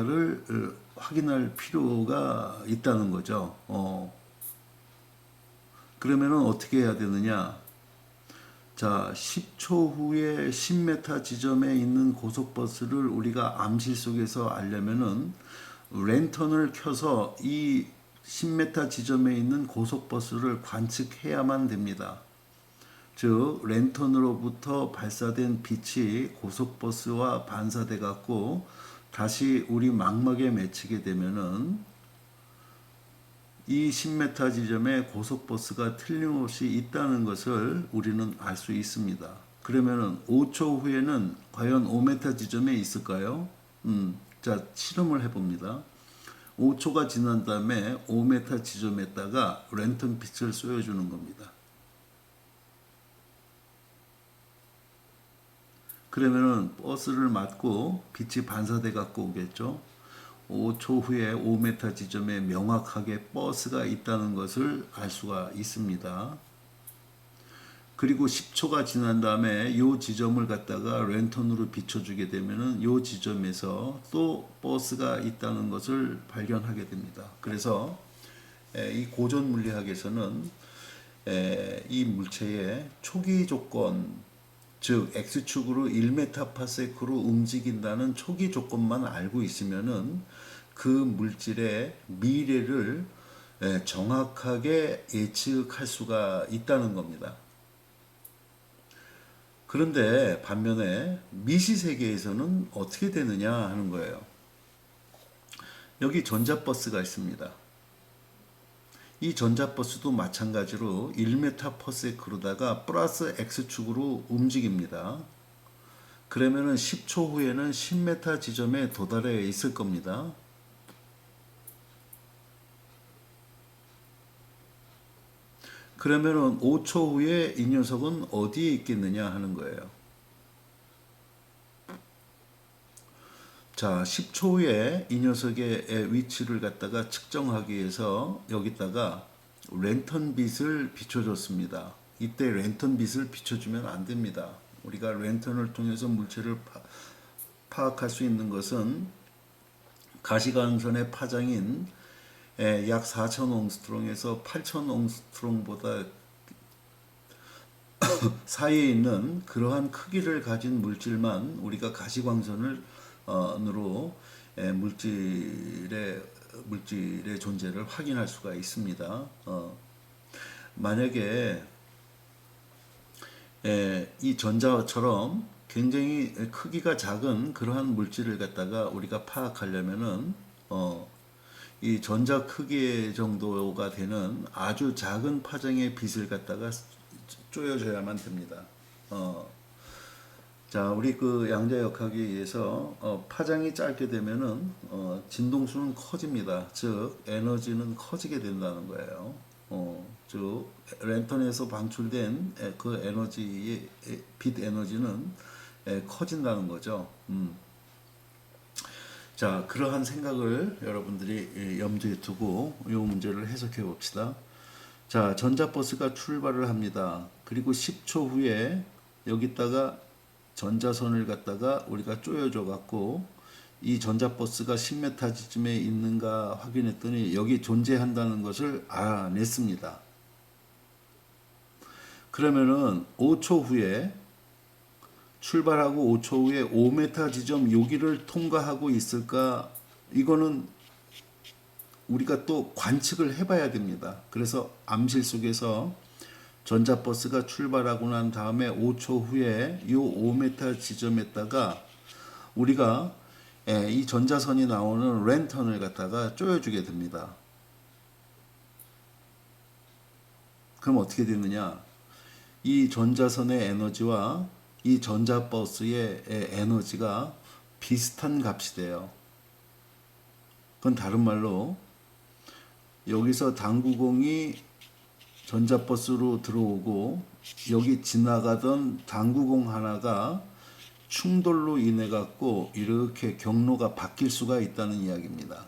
를 확인할 필요가 있다는 거죠. 그러면은 어떻게 해야 되느냐? 자, 10초 후에 10m 지점에 있는 고속버스를 우리가 암실 속에서 알려면은 랜턴을 켜서 이 10m 지점에 있는 고속버스를 관측해야만 됩니다. 즉 랜턴으로부터 발사된 빛이 고속버스와 반사돼 갖고 다시 우리 망막에 맺히게 되면은 이 10m 지점에 고속버스가 틀림없이 있다는 것을 우리는 알 수 있습니다. 그러면은 5초 후에는 과연 5m 지점에 있을까요? 자, 실험을 해봅니다. 5초가 지난 다음에 5m 지점에다가 랜턴 빛을 쏘여주는 겁니다. 그러면은 버스를 맞고 빛이 반사돼 갖고 오겠죠. 5초 후에 5m 지점에 명확하게 버스가 있다는 것을 알 수가 있습니다. 그리고 10초가 지난 다음에 이 지점을 갖다가 랜턴으로 비춰주게 되면은 이 지점에서 또 버스가 있다는 것을 발견하게 됩니다. 그래서 이 고전 물리학에서는 이 물체의 초기 조건, 즉 X축으로 1ms로 움직인다는 초기 조건만 알고 있으면은 그 물질의 미래를 정확하게 예측할 수가 있다는 겁니다. 그런데 반면에 미시 세계에서는 어떻게 되느냐 하는 거예요. 여기 전자버스가 있습니다. 이 전자버스도 마찬가지로 1ms로다가 플러스 X축으로 움직입니다. 그러면은 10초 후에는 10m 지점에 도달해 있을 겁니다. 그러면은 5초 후에 이 녀석은 어디에 있겠느냐 하는 거예요. 자, 10초 후에 이 녀석의 위치를 갖다가 측정하기 위해서 여기다가 랜턴 빛을 비춰줬습니다. 이때 랜턴 빛을 비춰주면 안 됩니다. 우리가 랜턴을 통해서 물체를 파악할 수 있는 것은 가시광선의 파장인 약 4,000옹스트롱에서 8,000옹스트롱보다 사이에 있는 그러한 크기를 가진 물질만 우리가 가시광선으로 물질의 존재를 확인할 수가 있습니다. 만약에 이 전자처럼 굉장히 크기가 작은 그러한 물질을 갖다가 우리가 파악하려면은 이 전자 크기 정도가 되는 아주 작은 파장의 빛을 갖다가 쪼여줘야만 됩니다. 자, 우리 그 양자역학에 의해서 파장이 짧게 되면은 진동수는 커집니다. 즉 에너지는 커지게 된다는 거예요. 즉 랜턴에서 방출된 그 에너지의 빛 에너지는 커진다는 거죠. 자, 그러한 생각을 여러분들이 염두에 두고 이 문제를 해석해 봅시다. 자, 전자버스가 출발을 합니다. 그리고 10초 후에 여기다가 전자선을 갖다가 우리가 쪼여줘 갖고 이 전자버스가 10m 지점에 있는가 확인했더니 여기 존재한다는 것을 알아냈습니다. 그러면은 5초 후에 출발하고 5초 후에 5m 지점 여기를 통과하고 있을까? 이거는 우리가 또 관측을 해봐야 됩니다. 그래서 암실 속에서 전자버스가 출발하고 난 다음에 5초 후에 이 5m 지점에다가 우리가 이 전자선이 나오는 랜턴을 갖다가 쪼여주게 됩니다. 그럼 어떻게 되느냐? 이 전자선의 에너지와 이 전자버스의 에너지가 비슷한 값이 돼요. 그건 다른 말로 여기서 당구공이 전자버스로 들어오고 여기 지나가던 당구공 하나가 충돌로 인해 갖고 이렇게 경로가 바뀔 수가 있다는 이야기입니다.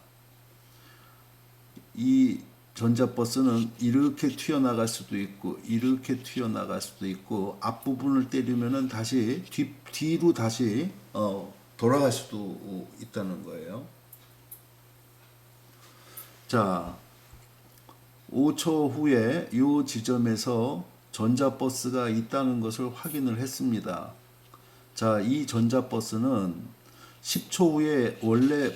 이 전자버스는 이렇게 튀어나갈 수도 있고 이렇게 튀어나갈 수도 있고 앞부분을 때리면은 다시 뒤로 다시 돌아갈 수도 있다는 거예요. 자, 5초 후에 이 지점에서 전자버스가 있다는 것을 확인을 했습니다. 자, 이 전자버스는 10초 후에 원래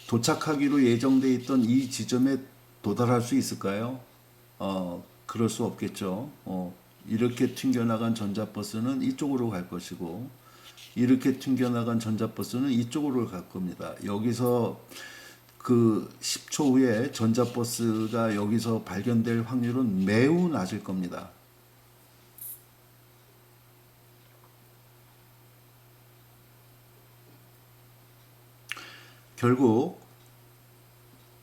도착하기로 예정돼 있던 이 지점에 도달할 수 있을까요? 그럴 수 없겠죠. 이렇게 튕겨나간 전자버스는 이쪽으로 갈 것이고, 이렇게 튕겨나간 전자버스는 이쪽으로 갈 겁니다. 여기서 그 10초 후에 전자버스가 여기서 발견될 확률은 매우 낮을 겁니다. 결국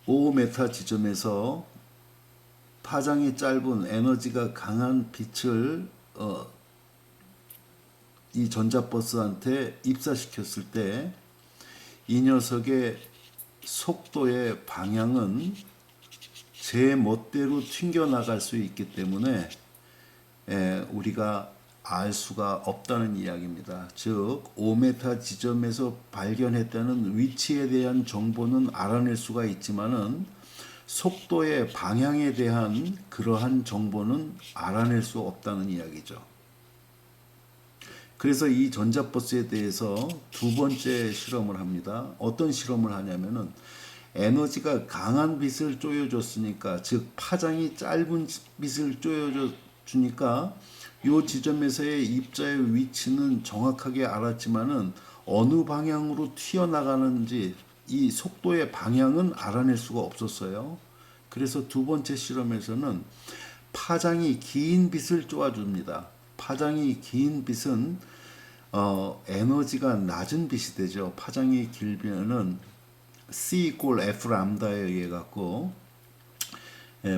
5m 지점에서 파장이 짧은 에너지가 강한 빛을 이 전자버스한테 입사시켰을 때 이 녀석의 속도의 방향은 제 멋대로 튕겨나갈 수 있기 때문에 우리가 알 수가 없다는 이야기입니다. 즉 5m 지점에서 발견했다는 위치에 대한 정보는 알아낼 수가 있지만은 속도의 방향에 대한 그러한 정보는 알아낼 수 없다는 이야기죠. 그래서 이 전자버스에 대해서 두 번째 실험을 합니다. 어떤 실험을 하냐면은 에너지가 강한 빛을 쪼여줬으니까, 즉 파장이 짧은 빛을 쪼여주니까 이 지점에서의 입자의 위치는 정확하게 알았지만은 어느 방향으로 튀어나가는지 이 속도의 방향은 알아낼 수가 없었어요. 그래서 두 번째 실험에서는 파장이 긴 빛을 쪼아줍니다. 파장이 긴 빛은 에너지가 낮은 빛이 되죠. 파장이 길면은 C 이꼴 F 람다에 의해 갖고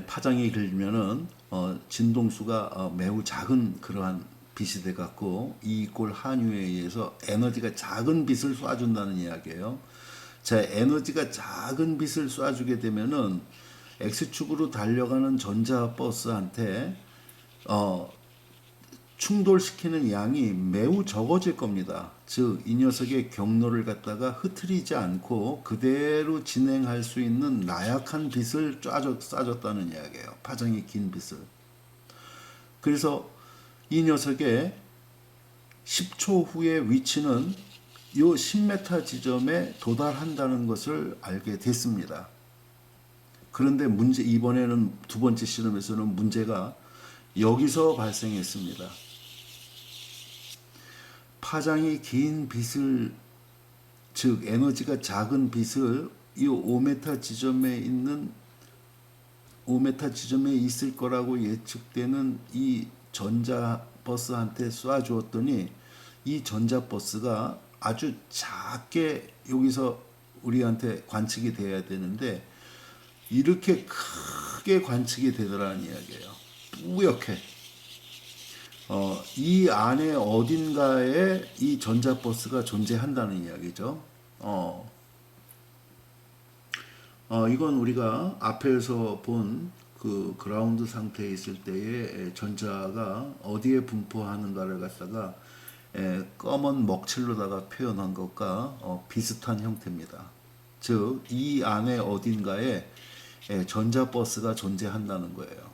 파장이 길면은 진동수가 매우 작은 그러한 빛이 돼 갖고 E 이꼴 한유에 의해서 에너지가 작은 빛을 쏴준다는 이야기예요. 자, 에너지가 작은 빛을 쏴주게 되면은 X축으로 달려가는 전자버스한테 충돌시키는 양이 매우 적어질 겁니다. 즉, 이 녀석의 경로를 갖다가 흐트리지 않고 그대로 진행할 수 있는 나약한 빛을 쏴줬다는 이야기예요. 파장이 긴 빛을. 그래서 이 녀석의 10초 후의 위치는 이 10m 지점에 도달한다는 것을 알게 됐습니다. 그런데 이번에는 두 번째 실험에서는 문제가 여기서 발생했습니다. 파장이 긴 빛을, 즉 에너지가 작은 빛을 이 5m 지점에 있을 거라고 예측되는 이 전자버스한테 쏴주었더니 이 전자버스가 아주 작게 여기서 우리한테 관측이 돼야 되는데 이렇게 크게 관측이 되더라는 이야기예요. 뿌옇게. 이 안에 어딘가에 이 전자버스가 존재한다는 이야기죠. 이건 우리가 앞에서 본 그 그라운드 상태에 있을 때의 전자가 어디에 분포하는가를 갖다가 검은 먹칠로다가 표현한 것과 비슷한 형태입니다. 즉, 이 안에 어딘가에 전자버스가 존재한다는 거예요.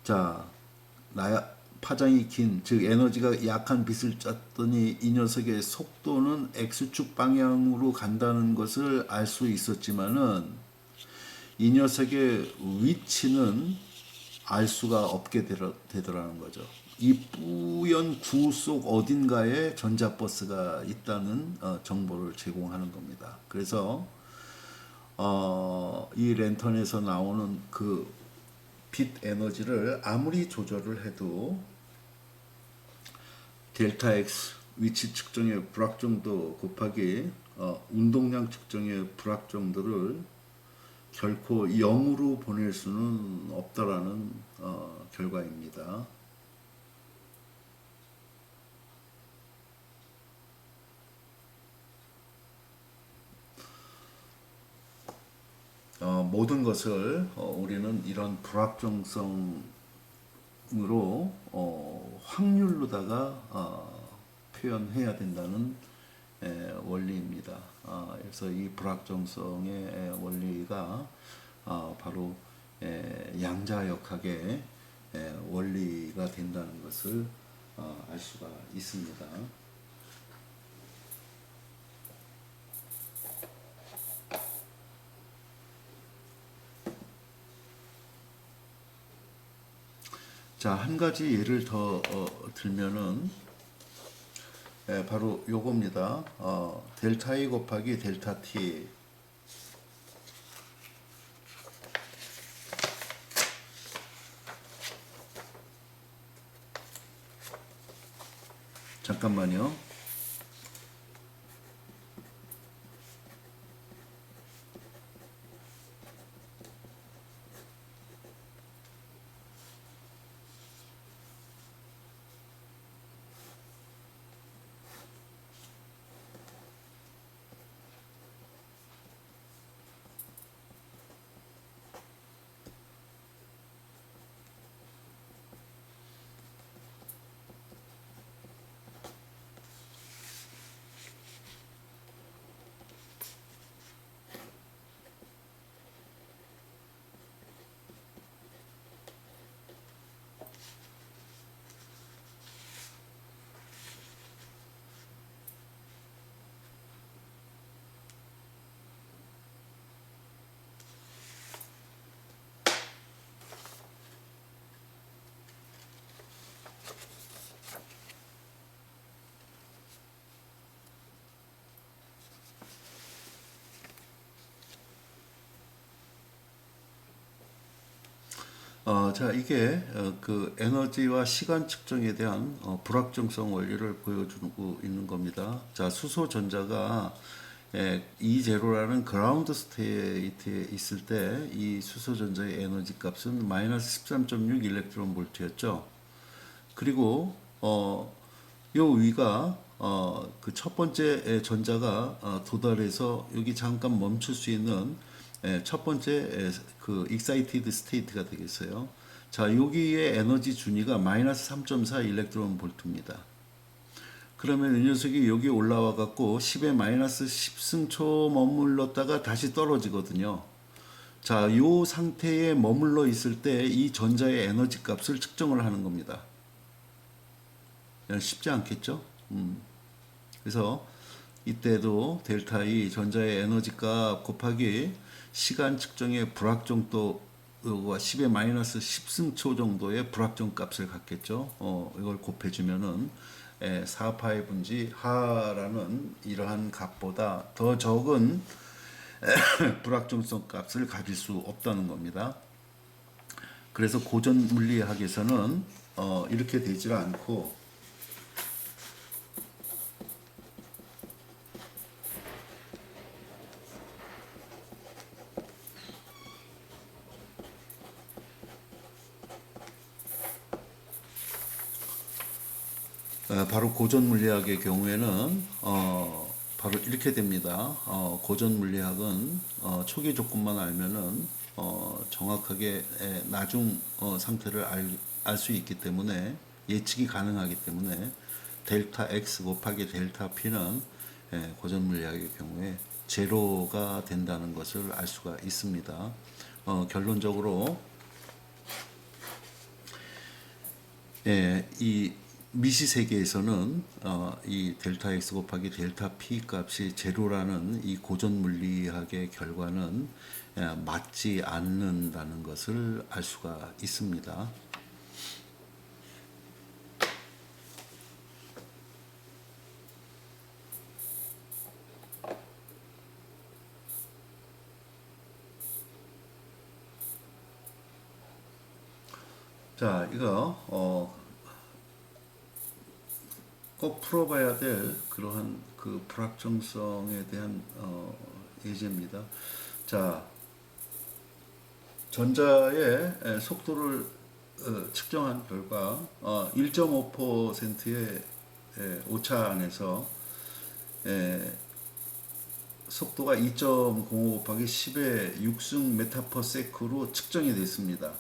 자, 파장이 긴, 즉 에너지가 약한 빛을 쐈더니 이 녀석의 속도는 X축 방향으로 간다는 것을 알 수 있었지만은 이 녀석의 위치는 알 수가 없게 되더라는 거죠. 이 뿌연 구 속 어딘가에 전자버스가 있다는 정보를 제공하는 겁니다. 그래서 이 랜턴에서 나오는 그 빛 에너지를 아무리 조절을 해도 델타 X 위치 측정의 불확정도 곱하기 운동량 측정의 불확정도를 결코 0으로 보낼 수는 없다라는 결과입니다. 모든 것을 우리는 이런 불확정성으로 확률로다가 표현해야 된다는 원리입니다. 그래서 이 불확정성의 원리가 바로 양자역학의 원리가 된다는 것을 알 수가 있습니다. 자, 한 가지 예를 더 들면은 바로 요겁니다. 델타 E 곱하기 델타 T. 잠깐만요. 자, 이게 그 에너지와 시간 측정에 대한 불확정성 원리를 보여주고 있는 겁니다. 자, 수소 전자가 E0라는 그라운드 스테이트에 있을 때 이 수소 전자의 에너지 값은 마이너스 13.6 일렉트론 볼트였죠. 그리고 요 위가 그 첫 번째 전자가 도달해서 여기 잠깐 멈출 수 있는 첫 번째 그 excited state가 되겠어요. 자, 여기에 에너지 준위가 마이너스 3.4 일렉트론 볼트입니다. 그러면 이 녀석이 여기 올라와 갖고 10에 마이너스 10승초 머물렀다가 다시 떨어지거든요. 자, 요 상태에 머물러 있을 때 이 전자의 에너지 값을 측정을 하는 겁니다. 쉽지 않겠죠? 그래서 이때도 델타 E 전자의 에너지 값 곱하기 시간 측정의 불확정도가 10의 마이너스 10승초 정도의 불확정 값을 갖겠죠. 이걸 곱해주면은 4파의 분지 하라는 이러한 값보다 더 적은 불확정성 값을 가질 수 없다는 겁니다. 그래서 고전 물리학에서는 이렇게 되질 않고 바로 고전 물리학의 경우에는 바로 이렇게 됩니다. 고전 물리학은 초기 조건만 알면은 정확하게 나중 상태를 알 수 있기 때문에 예측이 가능하기 때문에 델타 X 곱하기 델타 P는 고전 물리학의 경우에 제로가 된다는 것을 알 수가 있습니다. 결론적으로 이 미시 세계에서는 이 델타 X 곱하기 델타 P 값이 제로라는 이 고전 물리학의 결과는 맞지 않는다는 것을 알 수가 있습니다. 자, 이거 꼭 풀어봐야 될 그러한 그 불확정성에 대한 예제입니다. 자, 전자의 속도를 측정한 결과 1.5%의 오차 안에서 속도가 2.05 곱하기 10의 6승 메타 퍼 세크로 측정이 됐습니다.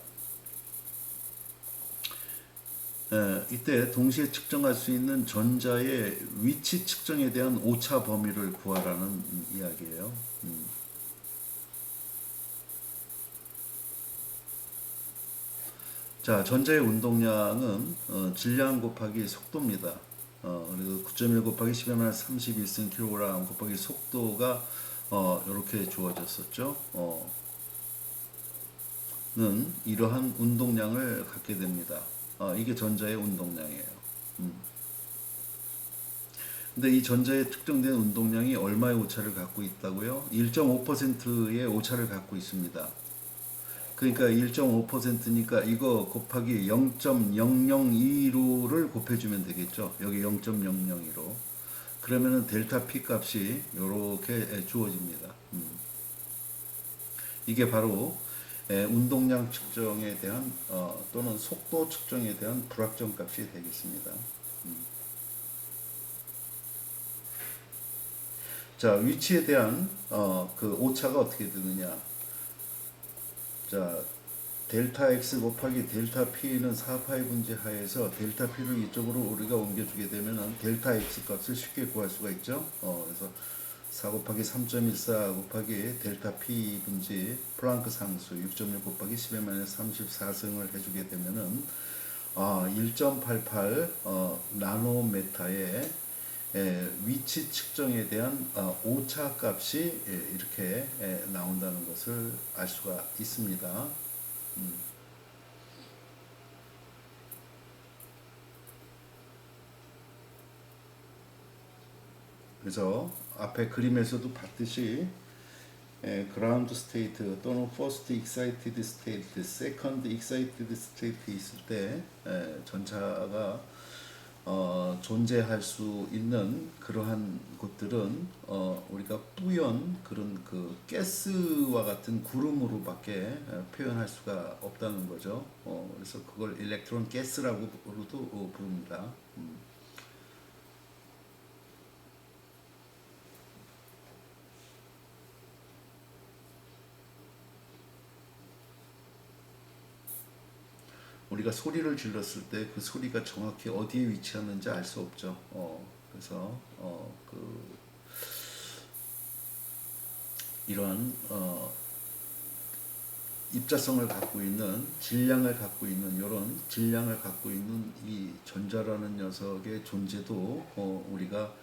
이때 동시에 측정할 수 있는 전자의 위치 측정에 대한 오차 범위를 구하라는 이야기예요. 자, 전자의 운동량은 질량 곱하기 속도입니다. 그래서 9.1 곱하기 10의 마이너스 31승 kg 곱하기 속도가 이렇게 주어졌었죠. 는 이러한 운동량을 갖게 됩니다. 이게 전자의 운동량이에요. 근데 이 전자의 특정된 운동량이 얼마의 오차를 갖고 있다고요? 1.5%의 오차를 갖고 있습니다. 그러니까 1.5%니까 이거 곱하기 0.002를 곱해주면 되겠죠. 여기 0.002로. 그러면은 델타 P 값이 이렇게 주어집니다. 이게 바로 운동량 측정에 대한 또는 속도 측정에 대한 불확정 값이 되겠습니다. 자, 위치에 대한 그 오차가 어떻게 되느냐? 자, 델타 x 곱하기 델타 p는 4파이 분지 하에서 델타 p를 이쪽으로 우리가 옮겨주게 되면 델타 x 값을 쉽게 구할 수가 있죠. 그래서 4 곱하기 3.14 곱하기 델타 p 분지 플랑크 상수 6.1 곱하기 10의 마이너스 34승을 해주게 되면은 1.88 나노메타의 위치 측정에 대한 오차 값이 이렇게 나온다는 것을 알 수가 있습니다. 그래서 앞에 그림에서도 봤듯이 그라운드 스테이트 또는 퍼스트 익사이티드 스테이트, 세컨드 익사이티드 스테이트 있을 때 전차가 존재할 수 있는 그러한 곳들은 우리가 뿌연 그런 그 가스와 같은 구름으로밖에 표현할 수가 없다는 거죠. 그래서 그걸 일렉트론 가스라고도 부릅니다. 우리가 소리를 질렀을 때 그 소리가 정확히 어디에 위치하는지 알 수 없죠. 그래서 그 이러한 입자성을 갖고 있는 질량을 갖고 있는 이런 질량을 갖고 있는 이 전자라는 녀석의 존재도 우리가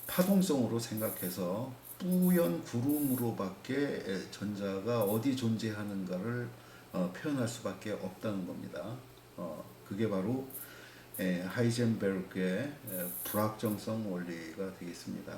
파동성으로 생각해서 뿌연 구름으로밖에 전자가 어디 존재하는가를 표현할 수밖에 없다는 겁니다. 그게 바로 하이젠베르크의 불확정성 원리가 되겠습니다.